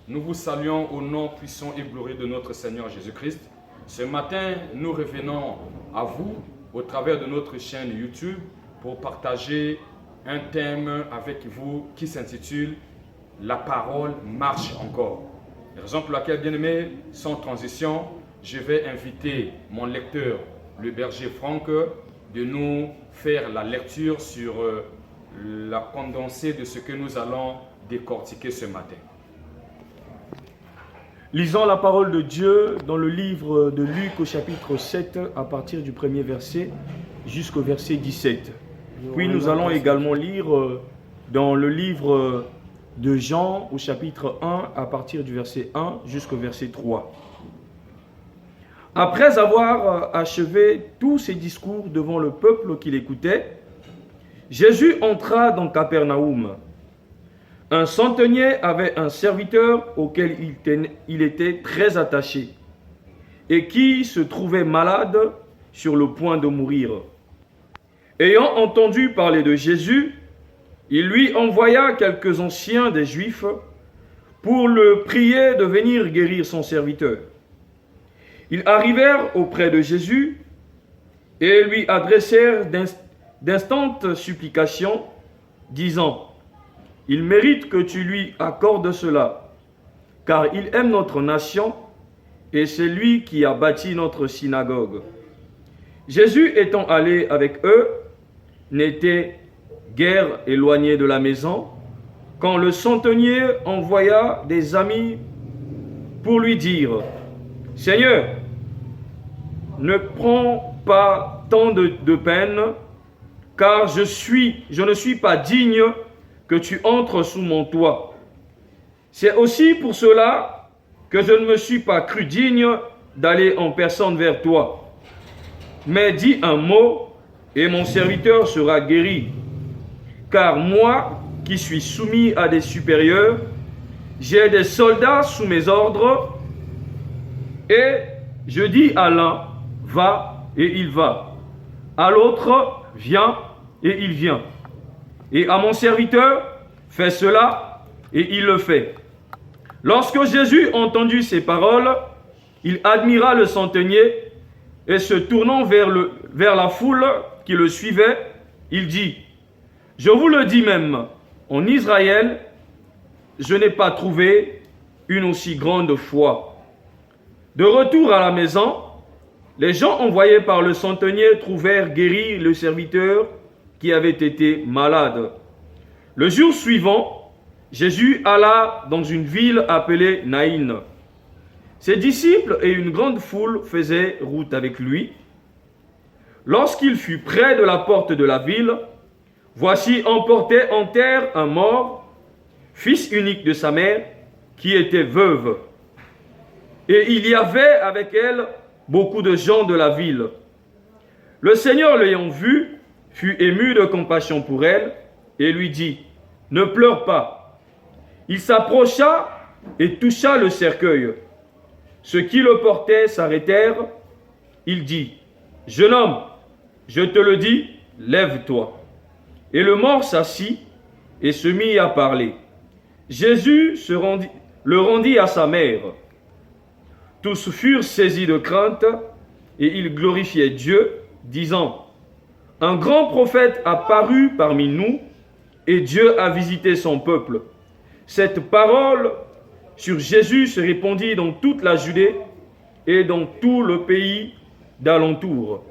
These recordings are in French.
Nous vous saluons au nom puissant et glorieux de notre Seigneur Jésus-Christ. Ce matin, nous revenons à vous au travers de notre chaîne YouTube pour partager un thème avec vous qui s'intitule « La parole marche encore ». Raison pour laquelle, bien aimé, sans transition, je vais inviter mon lecteur, le berger Franck, de nous faire la lecture sur la condensée de ce que nous allons décortiquer ce matin. Lisons la parole de Dieu dans le livre de Luc au chapitre 7 à partir du premier verset jusqu'au verset 17. Puis nous allons également lire dans le livre de Jean au chapitre 1 à partir du verset 1 jusqu'au verset 3. Après avoir achevé tous ses discours devant le peuple qui l'écoutait, Jésus entra dans Capernaum. Un centenier avait un serviteur auquel il était très attaché et qui se trouvait malade sur le point de mourir. Ayant entendu parler de Jésus, il lui envoya quelques anciens des Juifs pour le prier de venir guérir son serviteur. Ils arrivèrent auprès de Jésus et lui adressèrent d'instantes supplications, disant: « Il mérite que tu lui accordes cela, car il aime notre nation et c'est lui qui a bâti notre synagogue. » Jésus étant allé avec eux, n'était guère éloigné de la maison, quand le centenier envoya des amis pour lui dire: « Seigneur, ne prends pas tant de peine, car je ne suis pas digne que tu entres sous mon toit. C'est aussi pour cela que je ne me suis pas cru digne d'aller en personne vers toi. Mais dis un mot et mon serviteur sera guéri. Car moi, qui suis soumis à des supérieurs, j'ai des soldats sous mes ordres, et je dis à l'un, va, et il va. À l'autre, viens, et il vient. Et à mon serviteur, fais cela, et il le fait. » Lorsque Jésus entendit ces paroles, il admira le centenier, et se tournant vers la foule qui le suivait, il dit: « Je vous le dis même, en Israël, je n'ai pas trouvé une aussi grande foi. » De retour à la maison, les gens envoyés par le centenier trouvèrent guéri le serviteur qui avait été malade. Le jour suivant, Jésus alla dans une ville appelée Naïn. Ses disciples et une grande foule faisaient route avec lui. Lorsqu'il fut près de la porte de la ville, voici on portait en terre un mort, fils unique de sa mère, qui était veuve. Et il y avait avec elle beaucoup de gens de la ville. Le Seigneur, l'ayant vue, fut ému de compassion pour elle et lui dit: « Ne pleure pas. » Il s'approcha et toucha le cercueil. Ceux qui le portaient s'arrêtèrent. Il dit: « Jeune homme, je te le dis, lève-toi. » Et le mort s'assit et se mit à parler. Jésus le rendit à sa mère. Tous furent saisis de crainte et ils glorifiaient Dieu, disant: « Un grand prophète a paru parmi nous et Dieu a visité son peuple. » Cette parole sur Jésus se répandit dans toute la Judée et dans tout le pays d'alentour.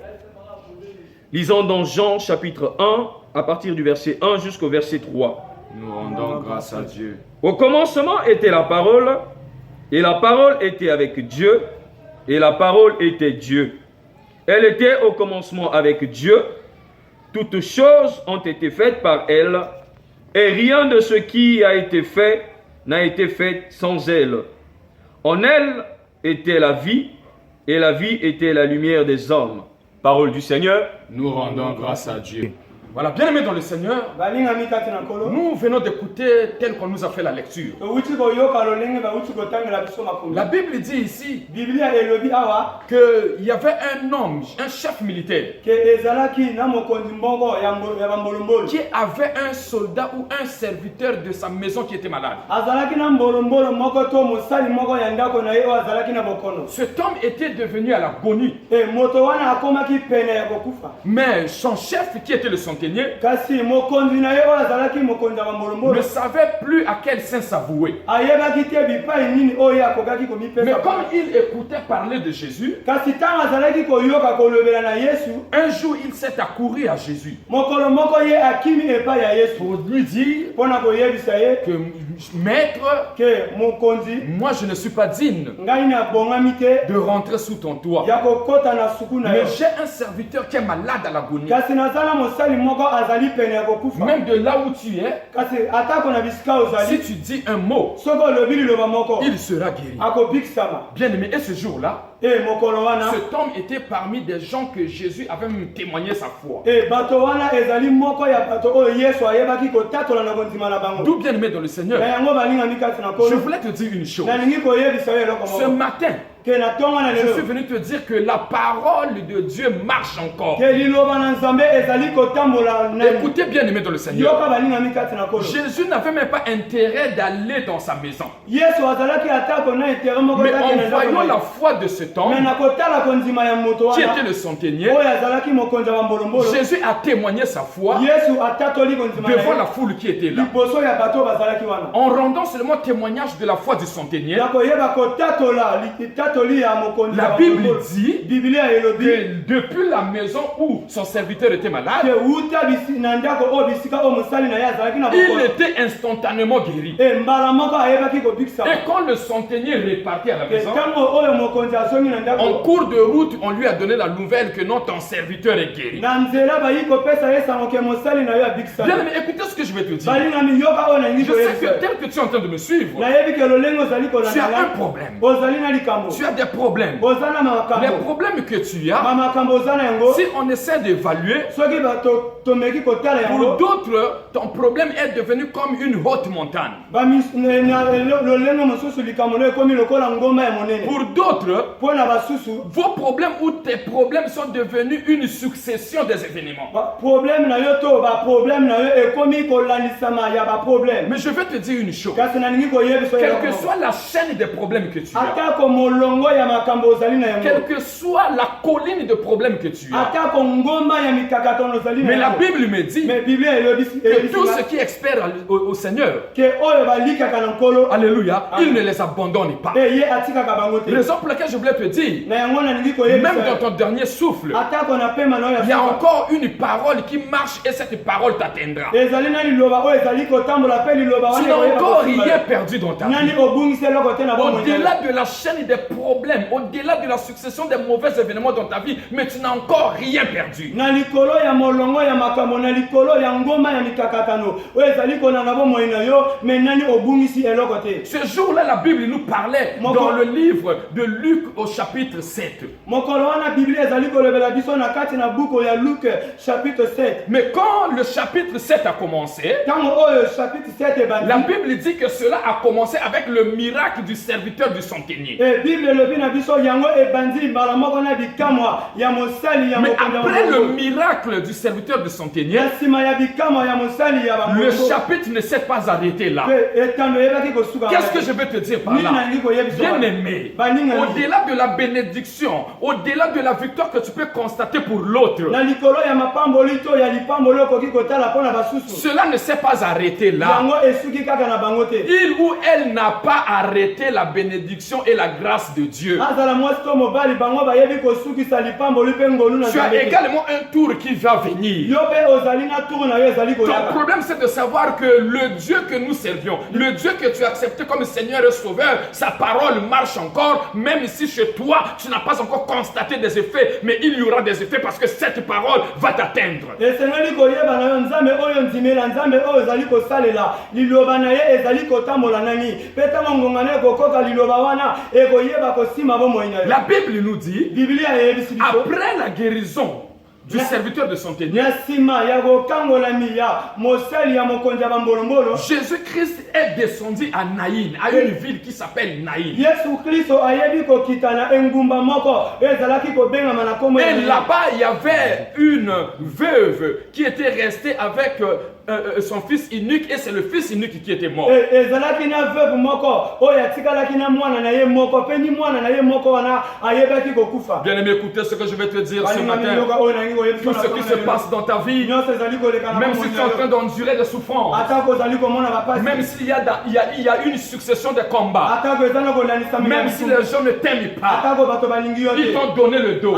Lisons dans Jean chapitre 1 à partir du verset 1 jusqu'au verset 3. Nous rendons grâce à Dieu. Au commencement était la parole, et la parole était avec Dieu, et la parole était Dieu. Elle était au commencement avec Dieu. Toutes choses ont été faites par elle, et rien de ce qui a été fait n'a été fait sans elle. En elle était la vie, et la vie était la lumière des hommes. Parole du Seigneur. Nous rendons grâce à Dieu. Voilà, bien aimés dans le Seigneur, nous venons d'écouter tel qu'on nous a fait la lecture. La Bible dit ici qu'il y avait un homme, un chef militaire, qui avait un soldat ou un serviteur de sa maison qui était malade. Cet homme était devenu à l'agonie. Mais son chef, qui était le centenier, ne savait plus à quel saint s'avouer. Mais comme il écoutait parler de Jésus, un jour il s'est accouru à Jésus pour lui dire que maître, moi je ne suis pas digne de rentrer sous ton toit. Mais j'ai un serviteur qui est malade à l'agonie. Même de là où tu es, si tu dis un mot, il sera guéri. Bien aimé, et ce jour-là, cet homme était parmi des gens que Jésus avait même témoigné sa foi. D'où bien aimé dans le Seigneur, je voulais te dire une chose. Ce matin, je suis venu te dire que la parole de Dieu marche encore. Écoutez bien aimé dans le Seigneur, Jésus n'avait même pas intérêt d'aller dans sa maison. Mais en voyant la foi de cet homme qui était le centenier, Jésus a témoigné sa foi devant la foule qui était là, en rendant seulement témoignage de la foi du centenier. La Bible dit que depuis la maison où son serviteur était malade, il était instantanément guéri. Et quand le centenier repartit à la maison, en cours de route, on lui a donné la nouvelle que non, ton serviteur est guéri. Bien, mais écoutez ce que je vais te dire. Je sais que tel que tu es en train de me suivre, tu as un problème. Tu as des problèmes. Les problèmes que tu as, si on essaie d'évaluer, pour d'autres, ton problème est devenu comme une haute montagne. Pour d'autres, vos problèmes ou tes problèmes sont devenus une succession des événements. Mais je vais te dire une chose. Quelle que soit la chaîne des problèmes que tu as, quelle que soit la colline de problèmes que tu as, mais la Bible me dit que tous ceux qui espèrent au Seigneur, alléluia, il ne les abandonne pas. Raison pour laquelle je voulais te dire, même dans ton dernier souffle, il y a encore une parole qui marche et cette parole t'atteindra. Tu n'as encore rien perdu dans ta vie. Au-delà de la chaîne des problèmes, au-delà de la succession des mauvais événements dans ta vie, mais tu n'as encore rien perdu. Ce jour-là, la Bible nous parlait dans le livre de Luc au chapitre 7. Mais quand le chapitre 7 a commencé, la Bible dit que cela a commencé avec le miracle du serviteur du centenier. Mais après le miracle du serviteur du centenier, le chapitre ne s'est pas arrêté là. Qu'est-ce que je veux te dire par là? Bien aimé, au-delà de la bénédiction, au-delà de la victoire que tu peux constater pour l'autre, cela ne s'est pas arrêté là. Il ou elle n'a pas arrêté la bénédiction et la grâce de Dieu. Tu as également un tour qui va venir. Ton problème, c'est de savoir que le Dieu que nous servions, le Dieu que tu as accepté comme Seigneur et Sauveur, sa parole marche encore, même si chez toi, tu n'as pas encore constaté des effets, mais il y aura des effets parce que cette parole va t'atteindre. La Bible nous dit, après la guérison du serviteur de centenier, Jésus-Christ est descendu à Naïn, à une ville qui s'appelle Naïn. Et là-bas, il y avait une veuve qui était restée avec son fils unique, et c'est le fils unique qui était mort. Bien aimé, écoutez ce que je vais te dire ce matin. Tout ce qui se passe dans ta vie, même si tu es en train d'endurer des souffrances, même s'il y a une succession de combats, même si les gens ne t'aiment pas, ils t'ont donné le dos,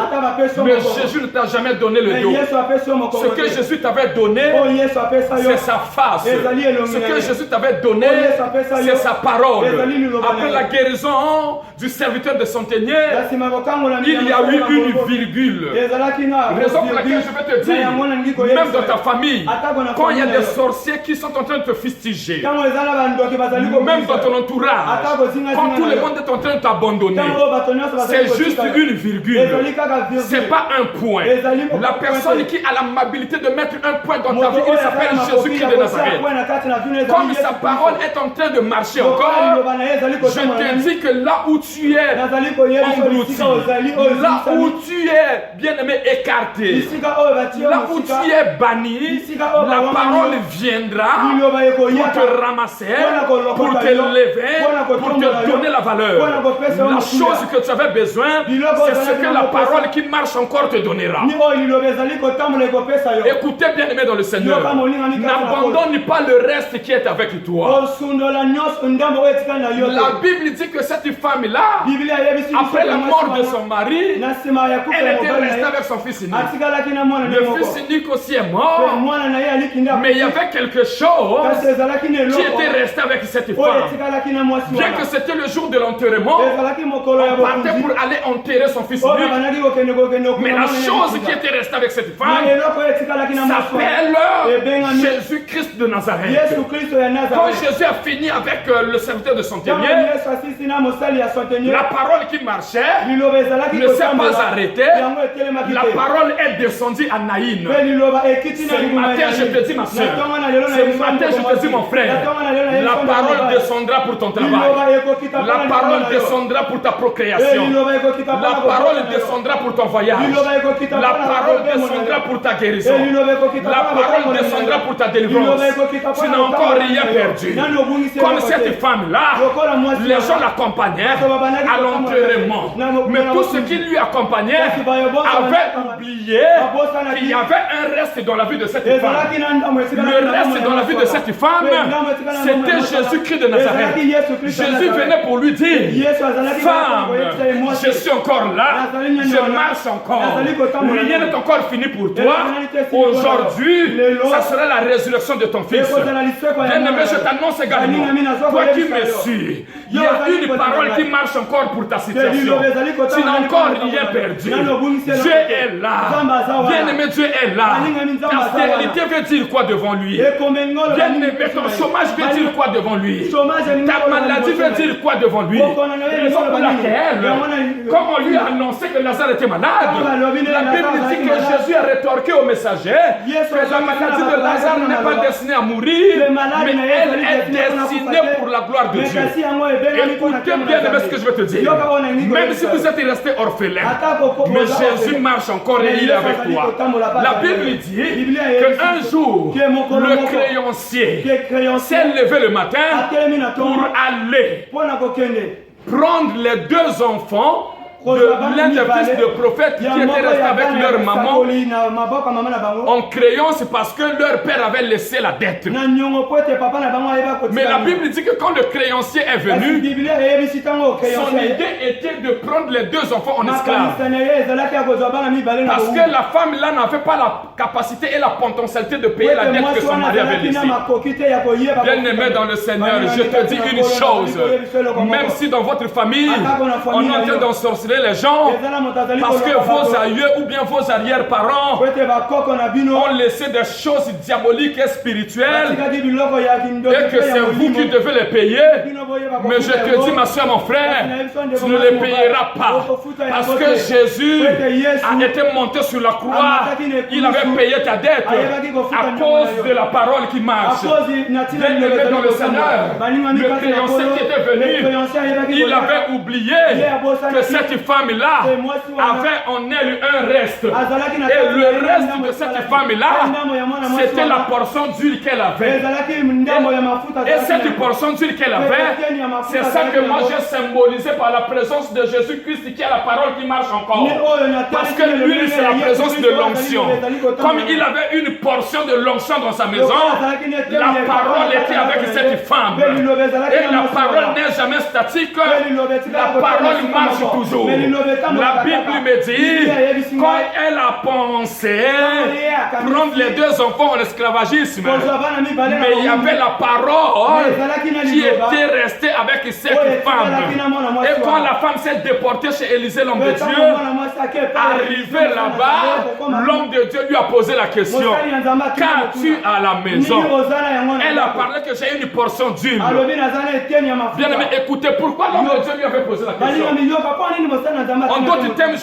mais Jésus ne t'a jamais donné le dos. Ce que Jésus t'avait donné, c'est sa face. Ce que Jésus t'avait donné, c'est sa parole. Après la guérison du serviteur de centenier, il y a eu une virgule. Raison pour laquelle je vais te dire, même dans ta famille, quand il y a des sorciers qui sont en train de te fustiger, même dans ton entourage, quand tout le monde est en train de t'abandonner, c'est juste une virgule. C'est pas un point. La personne qui a l'amabilité de mettre un point dans ta vie, il s'appelle Jésus-Christ de Nazareth. Comme sa parole est en train de marcher encore, je te dis que là où tu es englouti, là où tu es bien-aimé écarté, là où tu es banni, la parole viendra pour te ramasser, pour te lever, pour te donner la valeur. La chose que tu avais besoin, c'est ce que la parole qui marche encore te donnera. Écoutez bien-aimé dans le Seigneur, n'abandonne pas le reste qui est avec toi. La Bible dit que cette femme-là, après la mort de son mari, elle était restée avec son fils unique. Le fils unique aussi est mort, mais il y avait quelque chose qui était resté avec cette femme. Bien que c'était le jour de l'enterrement, on partait pour aller enterrer son fils unique. Mais la chose qui était restée avec cette femme s'appelle Jésus-Christ de Nazareth. Quand Jésus a fini avec le serviteur de centenier, la parole qui marchait ne s'est pas arrêtée. La parole est descendue à Naïn. Ce matin, je te dis ma soeur, ce matin, je te dis mon frère, la parole descendra pour ton travail. La parole descendra pour ta procréation. La parole descendra pour ton voyage. La parole descendra pour ta guérison. La parole descendra pour ta délivrance. Tu n'as encore rien perdu. Comme cette femme-là, les gens l'accompagnaient à l'enterrement. Mais tous ceux qui lui accompagnaient avaient oublié qu'il y avait un reste dans la vie de cette femme. Le reste dans la vie de cette femme, c'était Jésus-Christ de Nazareth. Jésus venait pour lui dire, femme, je suis encore là, je marche encore. Rien n'est encore fini pour toi. Aujourd'hui, ça sera la résurrection de ton fils. Bien-aimé, je t'annonce également, toi qui me suis, il y a une parole qui marche encore pour ta situation. Tu n'as encore rien perdu. Dieu est là. Bien-aimé, Dieu est là. Ta stérilité veut dire quoi devant lui? Bien-aimé, ton chômage veut dire quoi devant lui? Ta maladie veut dire quoi devant lui? Raison pour laquelle, comme on lui a annoncé que Lazare était malade, la Bible dit que Jésus a rétorqué au messager que la maladie de Lazare n'est pas destinée à mourir, mais elle est destinée pour la gloire de Dieu. Écoutez bien ce que je vais te dire. Même si vous êtes resté orphelin, mais Jésus marche encore et il est avec toi. La Bible dit qu'un jour, le créancier s'est levé le matin pour aller prendre les deux enfants de l'un des fils de prophètes qui étaient restés avec leur maman en créance parce que leur père avait laissé la dette. Mais la Bible dit que quand le créancier est venu, son idée était de prendre les deux enfants en esclaves. Parce que la femme là n'avait pas la capacité et la potentialité de payer la dette que son mari avait laissée. Bien-aimé dans le Seigneur, je te dis une chose, même si dans votre famille on est en train d'ensorceler manipuler les gens parce que vos aïeux ou bien vos arrière-parents ont laissé des choses diaboliques et spirituelles et que c'est vous qui devez les payer. Mais je te dis, ma soeur, mon frère, tu ne les payeras pas parce que Jésus a été monté sur la croix. Il avait payé ta dette à cause de la parole qui marche. Bien-aimé dans le Seigneur, le créancier qui était venu, il avait oublié que cette femme-là avait en elle un reste. Et le reste de cette femme-là, c'était la portion d'huile qu'elle avait. Et cette portion d'huile qu'elle avait, c'est ça que moi j'ai symbolisé par la présence de Jésus-Christ qui est la parole qui marche encore. Parce que l'huile, c'est la présence de l'onction. Comme il avait une portion de l'onction dans sa maison, la parole était avec cette femme. Et la parole n'est jamais statique. La parole marche toujours. La Bible me dit, quand elle a pensé prendre les deux enfants en esclavagisme, mais il y avait la parole qui était restée avec cette femme. Et quand la femme s'est déportée chez Élisée, l'homme de Dieu, arrivé là-bas, l'homme de Dieu lui a posé la question, qu'as-tu à la maison? Elle a parlé que j'ai une portion d'huile. Bien aimé, écoutez, pourquoi l'homme de Dieu lui avait posé la question? En d'autres termes,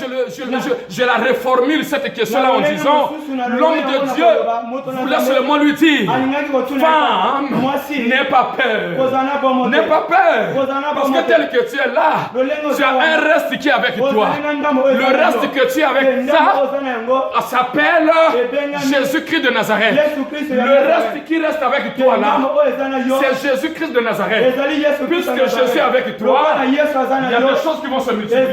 je la reformule cette question-là en disant, l'homme de Dieu voulait seulement lui dire, femme, n'aie pas peur. N'aie pas peur. Parce que tel que tu es là, tu as un reste qui est avec toi. Le reste que tu as avec ça s'appelle Jésus-Christ de Nazareth. Le reste qui reste avec toi là, c'est Jésus-Christ de Nazareth. Puisque Jésus est avec toi, il y a des choses qui vont se multiplier.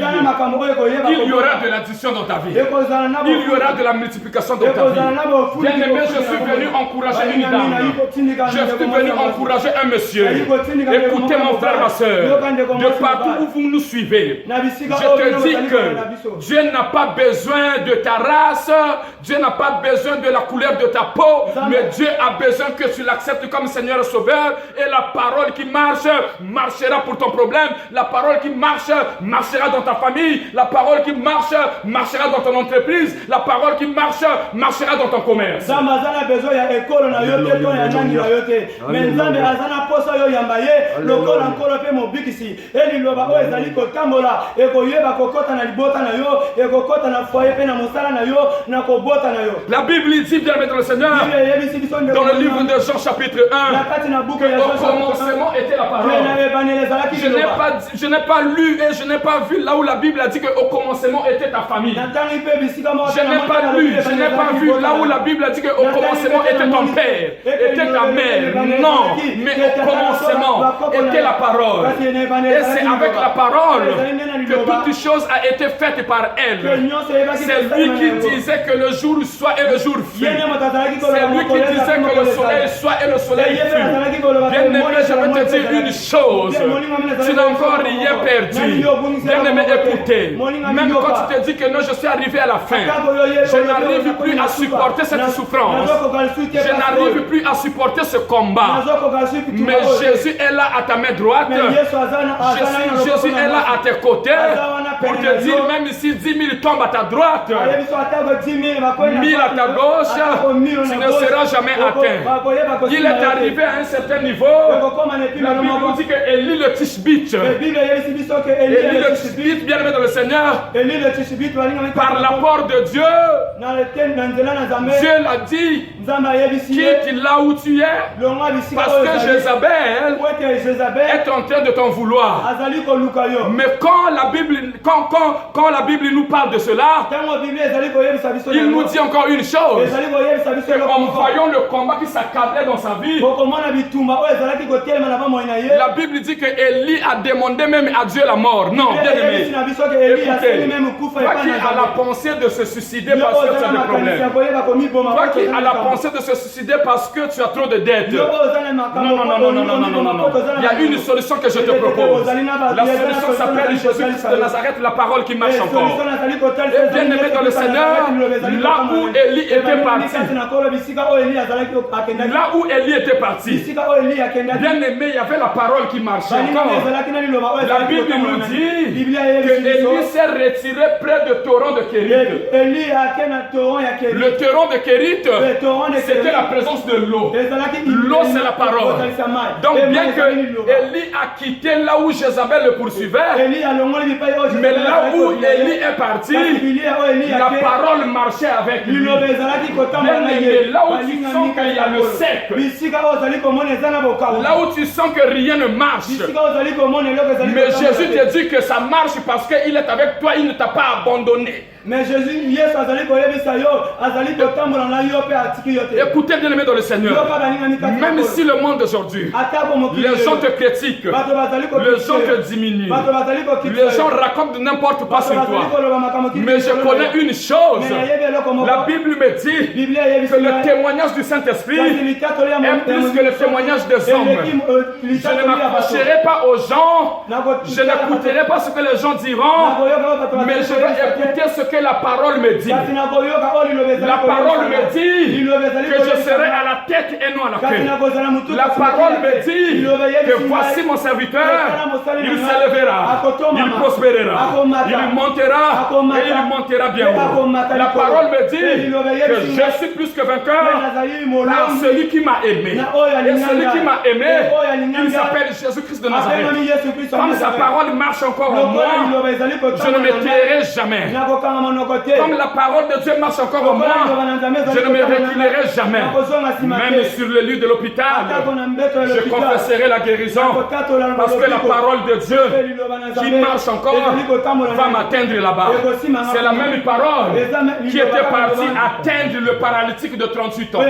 Il y aura de l'addition dans ta vie. Il y aura de la multiplication dans ta vie. Bien aimé, je suis venu encourager une dame. Je suis venu encourager un monsieur. Écoutez mon frère, ma soeur, de partout où vous nous suivez, je te dis que Dieu n'a pas besoin de ta race, Dieu n'a pas besoin de la couleur de ta peau, mais Dieu a besoin que tu l'acceptes comme Seigneur et Sauveur, et la parole qui marche marchera pour ton problème, la parole qui marche marchera dans ta famille, la parole qui marche marchera dans ton entreprise, la parole qui marche marchera dans ton commerce. La Bible dit, bien dans le Seigneur, dans le livre de Jean chapitre 1, que au commencement était la parole. Je n'ai pas lu et je n'ai pas vu là où la Bible a dit qu'au commencement était ta famille. Je n'ai pas lu, je n'ai pas vu là où la Bible a dit qu'au commencement était ton père, était ta mère. Non, mais au commencement était la parole. Et c'est avec la parole que toute chose a été faite par elle. C'est lui qui disait que le jour soit et le jour fut. C'est lui qui disait que le soleil soit et le soleil fut. Bien aimé, je vais te dire une chose. Tu n'as encore rien perdu. Bien aimé, écoutez. Même quand tu te dis que non, je suis arrivé à la fin, je n'arrive plus à supporter cette souffrance. Je n'arrive plus à supporter ce combat. Mais Jésus est là à ta main droite. Jésus est là à tes côtés pour te dire, même si 10 000 tombent à ta droite, 1000 à ta gauche, tu ne seras jamais atteint. Il est arrivé à un certain niveau. La Bible dit que Élie le Tishbite, Élie le Tishbite, bien aimé dans le Seigneur, par l'apport de Dieu, Dieu l'a dit, quitte là où tu es, parce que Jézabel est en train de t'en vouloir. Mais quand la Bible nous parle de cela, il nous dit encore une chose, en voyant le combat qui s'accablait dans sa vie, la Bible dit que Élie a demandé même à Dieu la mort. Non, bien aimé, écoutez, toi qui as la pensée de se suicider parce que tu as des problèmes, toi qui as la pensée pensé de se suicider parce que tu as trop de dettes. Non. Il y a une solution que je te propose. La solution s'appelle Jésus-Christ de Nazareth, la parole qui marche encore. Et bien aimé dans le Seigneur, là où Élie était parti, là où Élie était parti, bien aimé, il y avait la parole qui marchait encore. La Bible nous dit que Élie s'est retiré près du torrent de Kérit. Le torrent de Kérit, c'était la présence de l'eau. L'eau, c'est la parole. Donc, bien que Élie a quitté là où Jézabel le poursuivait, mais là où Élie est parti, la parole marchait avec lui. Bien aimé, là où tu sens qu'il y a le sec, là où tu sens que rien ne marche, mais Jésus te dit que ça marche parce qu'il est avec toi, il ne t'a pas abandonné. Mais Jésus, écoutez bien aimé dans le Seigneur, même si le monde d'aujourd'hui, les gens te critiquent, les gens te diminuent, les gens racontent n'importe quoi sur toi, mais je connais une chose, la Bible me dit que le témoignage du Saint-Esprit est plus que le témoignage des hommes. Je ne m'accrocherai pas aux gens, je n'écouterai pas ce que les gens diront, mais je vais écouter ce que la parole me dit. La parole me dit que je serai à la tête et non à la queue. La parole me dit que voici mon serviteur, il s'élèvera, il prospérera, il montera et il montera bien haut. La parole me dit que je suis plus que vainqueur par celui qui m'a aimé. Et celui qui m'a aimé, il s'appelle Jésus-Christ de Nazareth. Comme sa parole marche encore en moi, je ne me tairai jamais. Comme la parole de Dieu marche encore en moi, je ne me reculerai jamais. Même sur le lit de l'hôpital, je confesserai la guérison. Parce que la parole de Dieu qui marche encore va m'atteindre là-bas. C'est la même parole qui était partie atteindre le paralytique de 38 ans. Et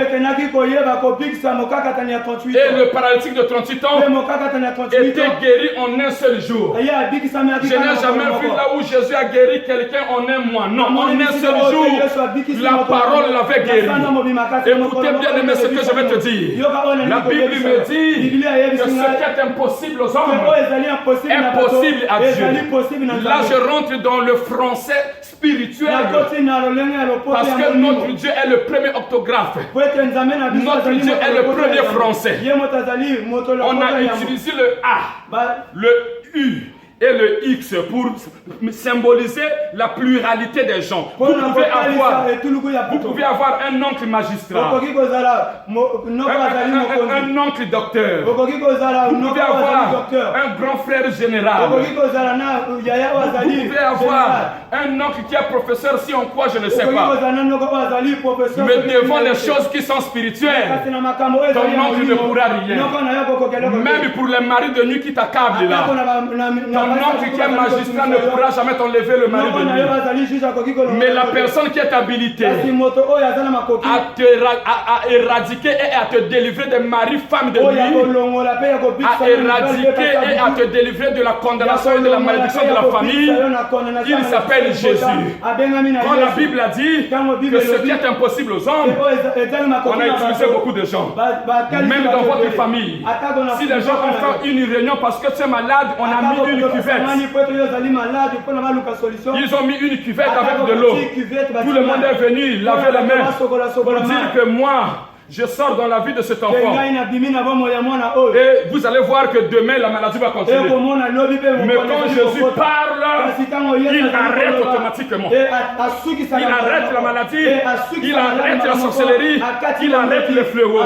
le paralytique de 38 ans était guéri en un seul jour. Je n'ai jamais vu là où Jésus a guéri quelqu'un en un mois. Non, en un seul jour, la parole l'avait guéri. Écoutez bien aimé ce que je vais te dire. La Bible me dit que ce qui est impossible aux hommes est possible à Dieu. Là, je rentre dans le français spirituel. Parce que notre Dieu est le premier orthographe. Notre Dieu est le premier français. On a utilisé le A, le U et le X pour symboliser la pluralité des gens. Vous pouvez avoir un oncle magistrat, un oncle docteur, vous pouvez avoir un grand frère général, vous pouvez avoir un oncle qui est professeur si on croit, je ne sais pas. Mais devant les choses qui sont spirituelles, ton oncle ne pourra rien. Même pour les maris de nuit qui t'accablent là, ton oncle qui est magistrat ne pourra jamais t'enlever le mari de nuit. Mais la personne qui est habilitée à éradiquer et à te délivrer des maris, femmes de nuit, à éradiquer et à te délivrer de la condamnation et de la malédiction de la famille, il s'appelle Jésus. Quand la Bible a dit que ce qui est impossible aux hommes, on a utilisé beaucoup de gens. Même dans votre famille, si les gens ont fait une réunion parce que tu es malade, on a mis une cuvette. Ils ont mis une cuvette avec de l'eau. Tout le monde est venu laver la main pour dire que moi, je sors dans la vie de cet enfant. Et vous allez voir que demain la maladie va continuer. Mais quand Jésus parle, il arrête automatiquement. Il arrête la maladie, il arrête la sorcellerie, il arrête les fléaux.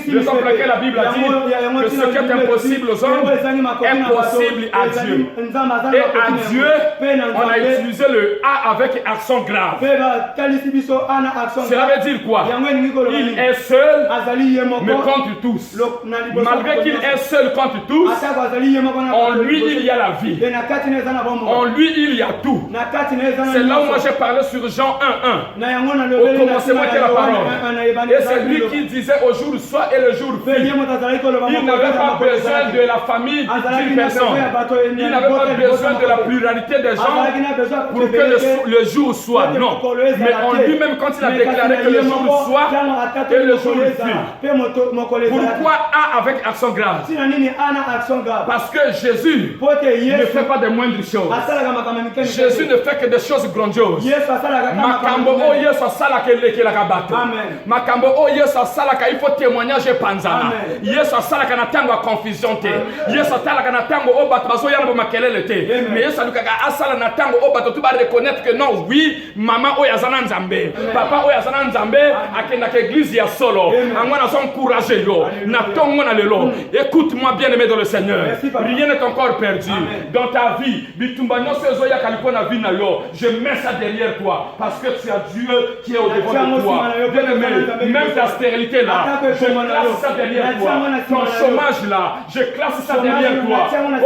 Raison pour laquelle la Bible a dit que ce qui est impossible aux hommes est possible à Dieu. Et à Dieu, on a utilisé le A avec accent grave. Cela veut dire quoi? Il est seul. seul, mais contre tous. Malgré qu'il est seul contre tous, en lui il y a la vie. En lui il y a tout. C'est là où moi j'ai parlé sur Jean 1:1. Au commencement était la parole. Et c'est lui qui disait au jour soit et le jour fut. Il n'avait pas besoin de la famille d'une personne. Il n'avait pas besoin de la pluralité des gens pour que le jour soit. Non. Mais en lui-même, quand il a déclaré que le jour soit et le jour fut. Pourquoi A avec accent grave? Parce que Jésus ne fait pas de moindres choses. Jésus ne fait que des choses grandioses. Makambo o Yesu asala keleke la kabata. Makambo o Yesu asala ka il faut témoignage panzana. Yesu asala ka na tango a confusion te. Yesu asala ka na tango o bato bazo yamba makelele te. Mais Yesu aluka ka asala na tango o bato tu ba reconnaître que non, oui, maman o yazana nzambe. Papa o yazana nzambe akenda ke église ya solo. Angwana son encourager yo. Na tongo na lelo. Écoute-moi bien aimé dans le Seigneur. Rien n'est encore perdu dans ta vie. Bitumba no sezo ya kaliko na vie na yo. Je mets ça derrière toi parce que tu as Dieu qui est au devant de toi. Bien aimé, même ta stérilité là, je classe ça derrière toi. Ton chômage là, je classe ça derrière toi.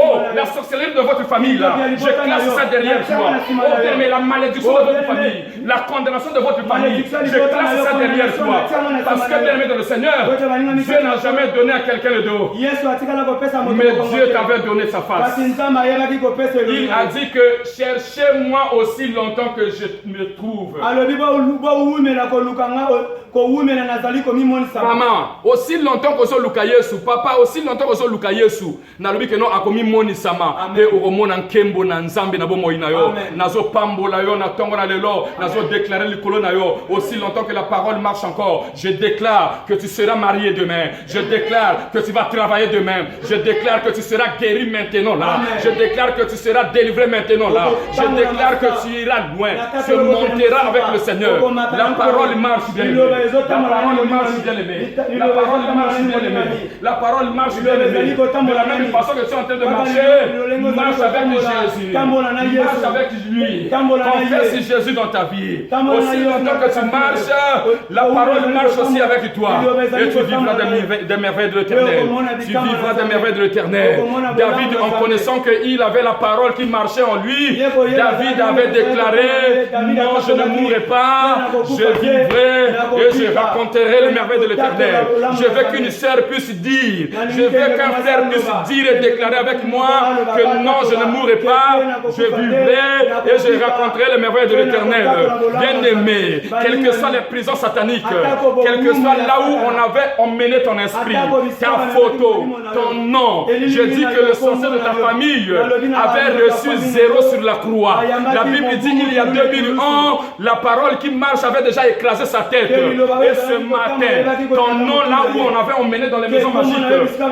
Oh, la sorcellerie de votre famille là, je classe ça derrière toi. Oh, bien aimé, la malédiction de votre famille, la condamnation de votre famille, je classe ça derrière toi. Parce que bien aimé dans le Seigneur, Dieu n'a jamais donné à quelqu'un le dos. Mais Dieu t'avait donné sa face. Il a dit que cherchez-moi aussi longtemps que je me trouve. Maman, aussi longtemps que je luka Yesu, papa, aussi longtemps que je luka Yesu, nalobi que non akomi moni sama, pe oromona nkembo na nzambe na bomo ina yo, nazo pambola yo na tongo na lelo, nazo déclarer likolo na yo, aussi longtemps que la parole marche encore, je déclare que tu seras marié demain, je déclare que tu vas travailler demain, je déclare que tu seras guéri maintenant là, je déclare que tu seras délivré maintenant là, je déclare que tu iras loin, tu monteras avec le Seigneur. La parole marche bien aimé. La parole marche bien aimé. La parole marche bien aimé. La parole marche bien aimé. De la même façon que tu es en train de marcher, marche avec Jésus. Marche avec lui. Confesse Jésus dans ta vie. Aussi longtemps que tu marches, la parole marche aussi avec toi. Et tu vivras des merveilles de l'Éternel. Tu vivras des merveilles de l'Éternel. David, en connaissant qu'il avait la parole qui marchait en lui, David avait déclaré: non, je ne mourrai pas, je vivrai et je raconterai les merveilles de l'Éternel. Je veux qu'une sœur puisse dire, je veux qu'un frère puisse dire et déclarer avec moi que non, je ne mourrai pas, je vivrai et je raconterai les merveilles de l'Éternel. Bien aimé, quelles que soient les prisons sataniques, quel que soit là où on avait emmené ton esprit, ta photo, ton nom, je dis que le sorcier de ta famille avait reçu 0 sur la croix. La Bible dit qu'il y a 2000 ans, la parole qui marche avait déjà écrasé sa tête. Et ce matin, ton nom là où on avait emmené dans les maisons magiques,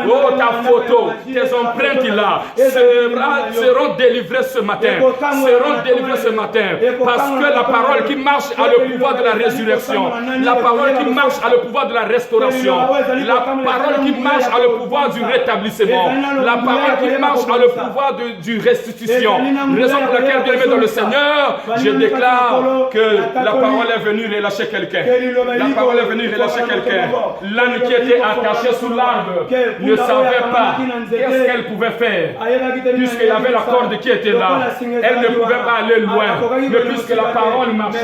oh ta photo, tes empreintes là, seront délivrées ce matin. Seront délivrées ce matin. Parce que la parole qui marche a le pouvoir de la résurrection. La parole qui marche a le pouvoir de la restauration. La parole qui marche a le pouvoir du rétablissement. La parole qui marche a le pouvoir du restitution. Raison pour laquelle, bien aimé dans le Seigneur, je déclare que la parole est venue relâcher quelqu'un. La parole est venue relâcher quelqu'un. L'âne qui était attaché sous l'arbre ne savait pas qu'est-ce qu'elle pouvait faire. Puisqu'il y avait la corde qui était là, elle ne pouvait pas aller loin. Mais puisque la parole marchait,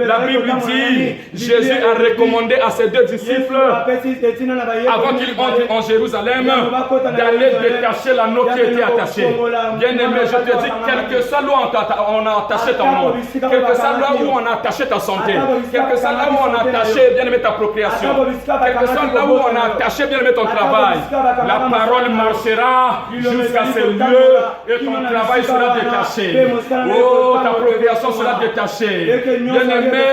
la Bible dit, Jésus a recommandé à ses 2 disciples, avant qu'ils entrent en Jérusalem, d'aller détacher l'anneau qui était attaché. Bien aimé, je te dis, quel que soit là où on a attaché ton nom, quel que soit là où on a attaché ta santé, quel que soit là où on a attaché, bien aimé, ta procréation, quel que soit là où on a attaché, bien aimé, ton travail, la parole marchera jusqu'à ce lieu et ton travail sera détaché. Oh, ta procréation sera détachée. Bien aimé,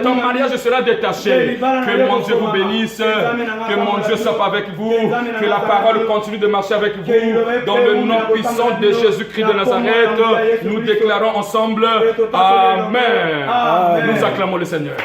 ton mariage sera détaché. Que mon Dieu vous bénisse, que mon Dieu soit avec vous, que la parole continue de marcher avec vous. Dans le nom puissant de Jésus-Christ de Nazareth, nous déclarons ensemble Amen. Nous acclamons le Seigneur.